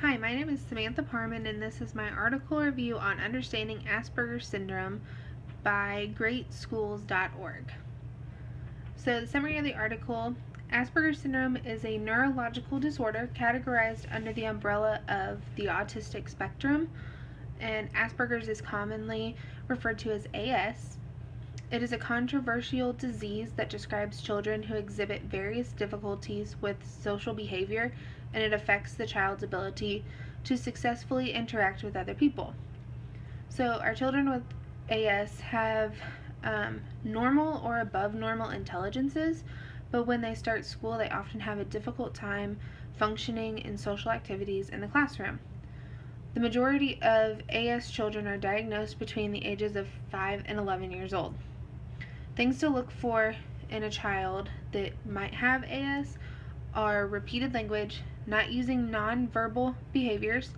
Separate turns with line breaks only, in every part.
Hi, my name is Samantha Parman, and this is my article review on understanding Asperger syndrome by greatschools.org. So, the summary of the article: Asperger syndrome is a neurological disorder categorized under the umbrella of the autistic spectrum, and Asperger's is commonly referred to as AS. It is a controversial disease that describes children who exhibit various difficulties with social behavior, and it affects the child's ability to successfully interact with other people. So, our children with AS have normal or above normal intelligences, but when they start school, they often have a difficult time functioning in social activities in the classroom. The majority of AS children are diagnosed between the ages of 5 and 11 years old. Things to look for in a child that might have AS are repeated language, not using nonverbal behaviors,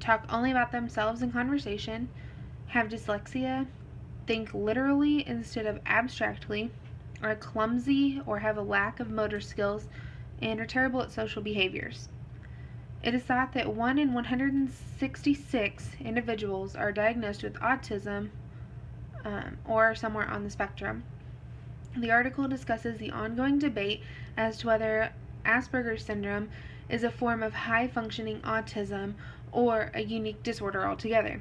talk only about themselves in conversation, have dyslexia, think literally instead of abstractly, are clumsy or have a lack of motor skills, and are terrible at social behaviors. It is thought that 1 in 166 individuals are diagnosed with autism or somewhere on the spectrum. The article discusses the ongoing debate as to whether Asperger's syndrome is a form of high-functioning autism or a unique disorder altogether,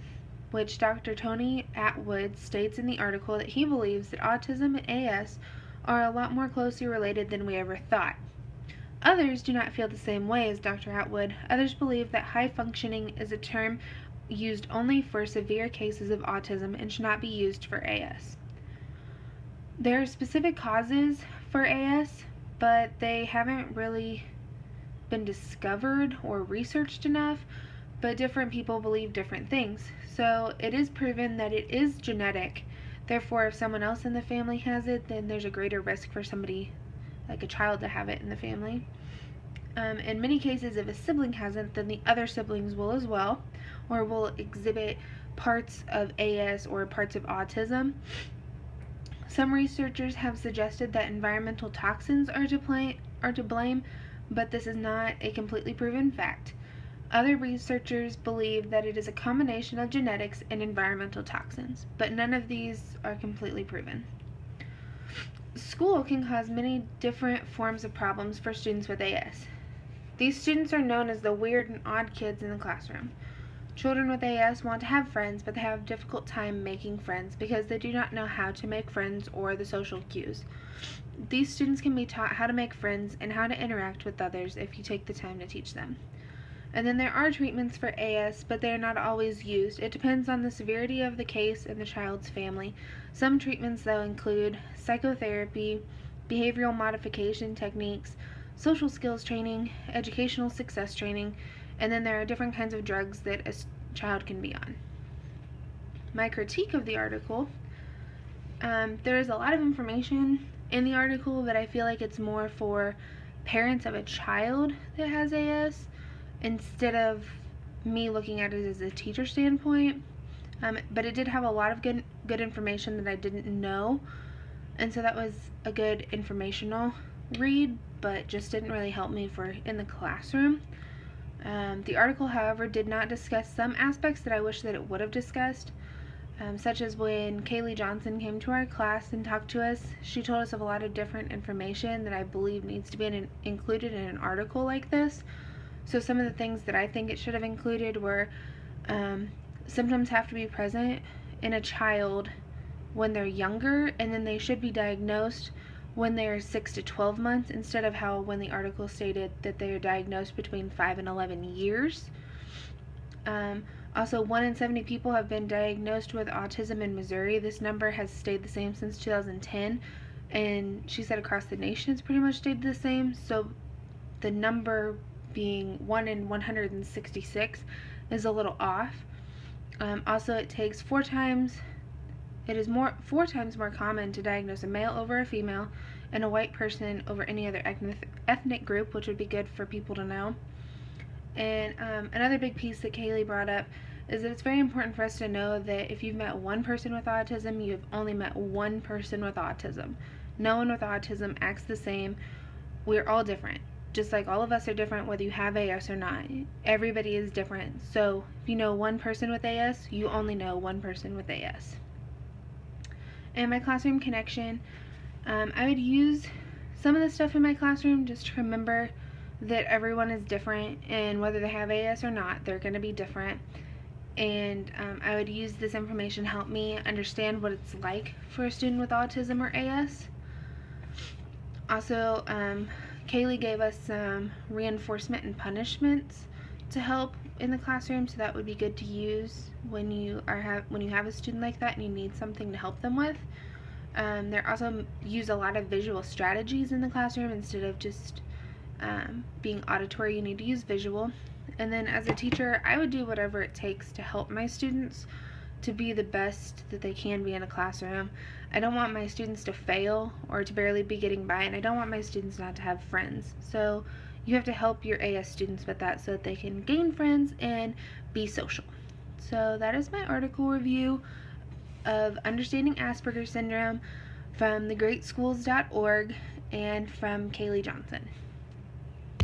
which Dr. Tony Atwood states in the article that he believes that autism and AS are a lot more closely related than we ever thought. Others do not feel the same way as Dr. Atwood. Others believe that high-functioning is a term used only for severe cases of autism and should not be used for AS. There are specific causes for AS, but they haven't really been discovered or researched enough, but different people believe different things. So it is proven that it is genetic. Therefore, if someone else in the family has it, then there's a greater risk for somebody, like a child, to have it in the family. In many cases, if a sibling hasn't, then the other siblings will as well, or will exhibit parts of AS or parts of autism. Some researchers have suggested that environmental toxins are to blame, but this is not a completely proven fact. Other researchers believe that it is a combination of genetics and environmental toxins, but none of these are completely proven. School can cause many different forms of problems for students with AS. These students are known as the weird and odd kids in the classroom. Children with AS want to have friends, but they have a difficult time making friends because they do not know how to make friends or the social cues. These students can be taught how to make friends and how to interact with others if you take the time to teach them. And then there are treatments for AS, but they are not always used. It depends on the severity of the case and the child's family. Some treatments, though, include psychotherapy, behavioral modification techniques, social skills training, educational success training, and then there are different kinds of drugs that a child can be on. My critique of the article: there is a lot of information in the article, but I feel like it's more for parents of a child that has AS instead of me looking at it as a teacher standpoint. But it did have a lot of good information that I didn't know, and so that was a good informational read, but just didn't really help me for in the classroom. The article, however, did not discuss some aspects that I wish that it would have discussed, such as when Kaylee Johnson came to our class and talked to us. She told us of a lot of different information that I believe needs to be included in an article like this. So some of the things that I think it should have included were symptoms have to be present in a child when they're younger, and then they should be diagnosed when they're 6 to 12 months, instead of how when the article stated that they are diagnosed between 5 and 11 years. Also, 1 in 70 people have been diagnosed with autism in Missouri. This number has stayed the same since 2010, and she said across the nation it's pretty much stayed the same. So the number being 1 in 166 is a little off. Also, it is 4 times more common to diagnose a male over a female and a white person over any other ethnic group, which would be good for people to know. And another big piece that Kaylee brought up is that it's very important for us to know that if you've met one person with autism, you've only met one person with autism. No one with autism acts the same. We're all different. just like all of us are different whether you have AS or not. Everybody is different. So if you know one person with AS, you only know one person with AS. And my classroom connection, I would use some of the stuff in my classroom just to remember that everyone is different, and whether they have AS or not, they're going to be different. And I would use this information to help me understand what it's like for a student with autism or AS. Also, Kaylee gave us some reinforcement and punishments to help in the classroom, so that would be good to use when you have a student like that and you need something to help them with. They also use a lot of visual strategies in the classroom instead of just being auditory. You need to use visual. And then as a teacher, I would do whatever it takes to help my students to be the best that they can be in a classroom. I don't want my students to fail or to barely be getting by, and I don't want my students not to have friends. So you have to help your AS students with that so that they can gain friends and be social. So that is my article review of Understanding Asperger Syndrome from thegreatschools.org and from Kaylee Johnson.